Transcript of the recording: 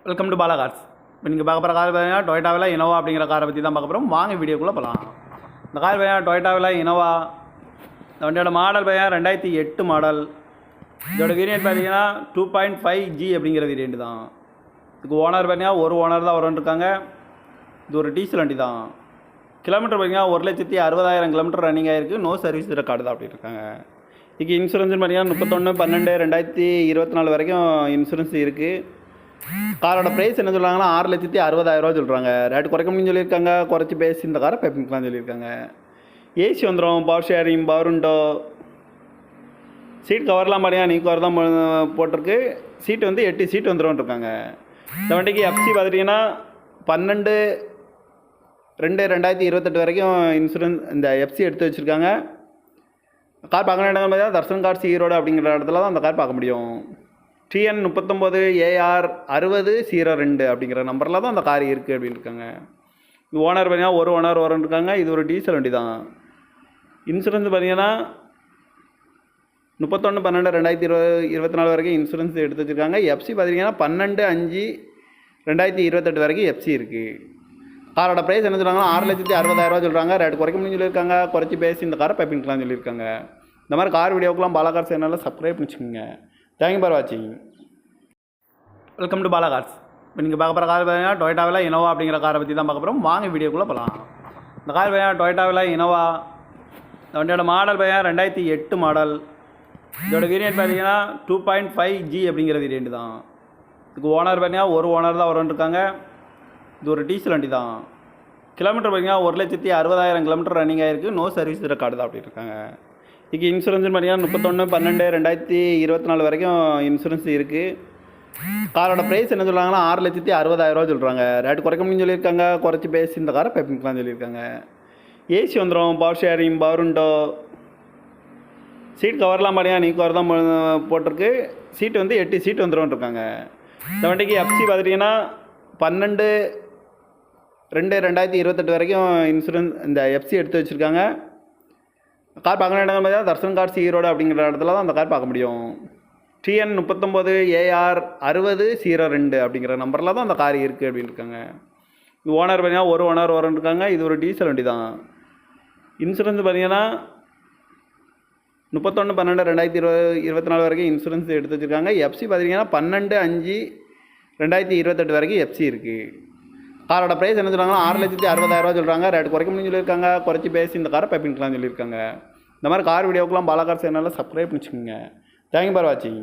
Welcome to Bala cars. இப்போ நீங்கள் பார்க்க போகிற கார் பார்த்தீங்கன்னா டொயோட்டாவில் இனோவா அப்படிங்கிற காரை பற்றி தான் பார்க்க போகிறோம். வாங்க வீடியோக்குள்ளே போகலாம். இந்த கார் பார்த்தீங்கன்னா டொயோட்டாவில் இனோவா. இந்த வண்டியோட மாடல் பார்த்தீங்கன்னா 2008 மாடல். இதோட வேரியன்ட் பார்த்தீங்கன்னா 2.5G அப்படிங்கிற வேரியன்ட் தான். இதுக்கு ஓனர் பார்த்தீங்கன்னா ஒரு ஓனர் தான் இருக்காங்க. இது ஒரு டீசல் வண்டி தான். கிலோமீட்டர் பார்த்தீங்கன்னா 1,60,000 கிலோமீட்டர் ரன்னிங் ஆகிருக்கு. நோ சர்வீஸ் ரெக்கார்டு தான் அப்படி இருக்காங்க. இதுக்கு இன்சூரன்ஸ்னு பார்த்தீங்கன்னா 31/12/2024 வரைக்கும் இன்சூரன்ஸ் இருக்குது. காரோட ப்ரைஸ் என்ன சொல்கிறாங்கன்னா 6,60,000 சொல்கிறாங்க. ரேட்டு குறைக்க முடியும்னு சொல்லியிருக்காங்க. குறைச்சி பேசி இந்த காரை பேப்பிங்கலாம் சொல்லியிருக்காங்க. ஏசி வந்துடும், power sharing, power window, seat கவர்லாம் பார்த்தீங்கன்னா நீ கவர் தான் போட்டிருக்கு. சீட்டு வந்து 8 சீட் வந்துடும் இருக்காங்க. இந்த வண்டிக்கு எஃப்சி பார்த்துட்டிங்கன்னா 12/2/2028 வரைக்கும் இன்சூரன்ஸ் இந்த எஃப்சி எடுத்து வச்சுருக்காங்க. கார் பார்க்கணும் இடங்கள் பார்த்தீங்கன்னா தர்சன் கார்ஸ் ஈரோடு அப்படிங்கிற இடத்துல தான் அந்த கார் பார்க்க முடியும். TN 39AR 6002 அப்படிங்கிற நம்பரில் தான் அந்த கார் இருக்குது அப்படின்னு இருக்காங்க. இது ஓனர் பார்த்தீங்கன்னா ஒரு ஓனர் இருக்காங்க. இது ஒரு டீசல் வண்டி தான். இன்சூரன்ஸ் பார்த்தீங்கன்னா 31/12/2024 வரைக்கும் இன்சூரன்ஸ் எடுத்து வச்சுருக்காங்க. எஃப்சி பார்த்தீங்கன்னா 12/5/2028 வரைக்கும் எஃப்சி இருக்குது. காரோட ப்ரைஸ் என்ன சொல்கிறாங்கன்னா 6,60,000 சொல்கிறாங்க. ரேட்டு குறைக்க முடியும்னு சொல்லியிருக்காங்க. குறைச்சி பேசி இந்த காரை பேப்பிங்கலாம் சொல்லியிருக்காங்க. இந்த மாதிரி கார் வீடியோக்கெலாம் பாலா கார்ஸ் சேனலில் சப்ஸ்கிரைப் பண்ணிச்சுக்கோங்க. தேங்க்யூ ஃபார் வாட்சிங். Welcome to Bala cars. இப்போ நீங்கள் பார்க்க போகிற கார் பார்த்தீங்கன்னா டொயோட்டாவில் இனோவா அப்படிங்கிற காரை பற்றி தான் பார்க்க போகிறோம். வாங்க வீடியோக்குள்ளே போகலாம். இந்த கார் பார்த்தீங்கன்னா டொயோட்டாவில் இனோவா. இந்த வண்டியோட மாடல் பார்த்தீங்கன்னா 2008 மாடல். இதோட வேரியன்ட் பார்த்தீங்கன்னா 2.5G அப்படிங்கிற வேரியன்ட் தான். இதுக்கு ஓனர் பார்த்தீங்கன்னா ஒரு ஓனர் தான் இருக்காங்க. இது ஒரு டீசல் வண்டி தான். கிலோமீட்டர் பார்த்தீங்கன்னா 1,60,000 கிலோமீட்டர் ரன்னிங் ஆகிருக்கு. நோ சர்வீஸ் ரெக்கார்டு தான் அப்படி இருக்காங்க. இதுக்கு இன்சூரன்ஸ்னு பார்த்தீங்கன்னா 31/12/2024 வரைக்கும் இன்சூரன்ஸ் இருக்குது. காரோட ப்ரைஸ் என்ன சொல்கிறாங்கன்னா 6,60,000 சொல்கிறாங்க. ரேட்டு குறைக்க முடியும்னு சொல்லியிருக்காங்க. குறைச்சி பேசி இந்த காரை பேப்பிங்கலாம் சொல்லியிருக்காங்க. ஏசி வந்துடும், power sharing, power window, seat கவர்லாம் பார்த்தீங்கன்னா நீ கவர் தான் போட்டிருக்கு. சீட்டு வந்து 8 சீட் வந்துடும் இருக்காங்க. இந்த வண்டிக்கு எஃப்சி பார்த்துட்டிங்கன்னா 12/2/2028 வரைக்கும் இன்சூரன்ஸ் இந்த எஃப்சி எடுத்து வச்சுருக்காங்க. கார் பார்க்கணும் இடங்கள் பார்த்தீங்கன்னா தர்சன் கார்ஸ் ஈரோடு அப்படிங்கிற இடத்துல தான் அந்த கார் பார்க்க முடியும். TN 39AR 6002 அப்படிங்கிற நம்பரில் தான் அந்த கார் இருக்குது அப்படின்னு இருக்காங்க. இது ஓனர் பார்த்தீங்கன்னா ஒரு ஓனர் இருக்காங்க. இது ஒரு டீசல் வண்டி தான். இன்சூரன்ஸ் பார்த்தீங்கன்னா 31/12/2024 வரைக்கும் இன்சூரன்ஸ் எடுத்து வச்சுருக்காங்க. எஃப்சி பார்த்தீங்கன்னா 12/5/2028 வரைக்கும் எஃப்சி இருக்குது. காரோட ப்ரைஸ் என்ன சொல்கிறாங்கன்னா 6,60,000 சொல்கிறாங்க. ரேட்டு குறைக்க முடியும்னு சொல்லியிருக்காங்க. குறைச்சி பேசி இந்த காரை பேப்பிங்கலாம் சொல்லியிருக்காங்க. இந்த மாதிரி கார் வீடியோக்கெலாம் பாலா கார்ஸ் சேனலில் சப்ஸ்கிரைப் பண்ணிச்சுக்கோங்க. தேங்க்யூ ஃபார் வாட்சிங்.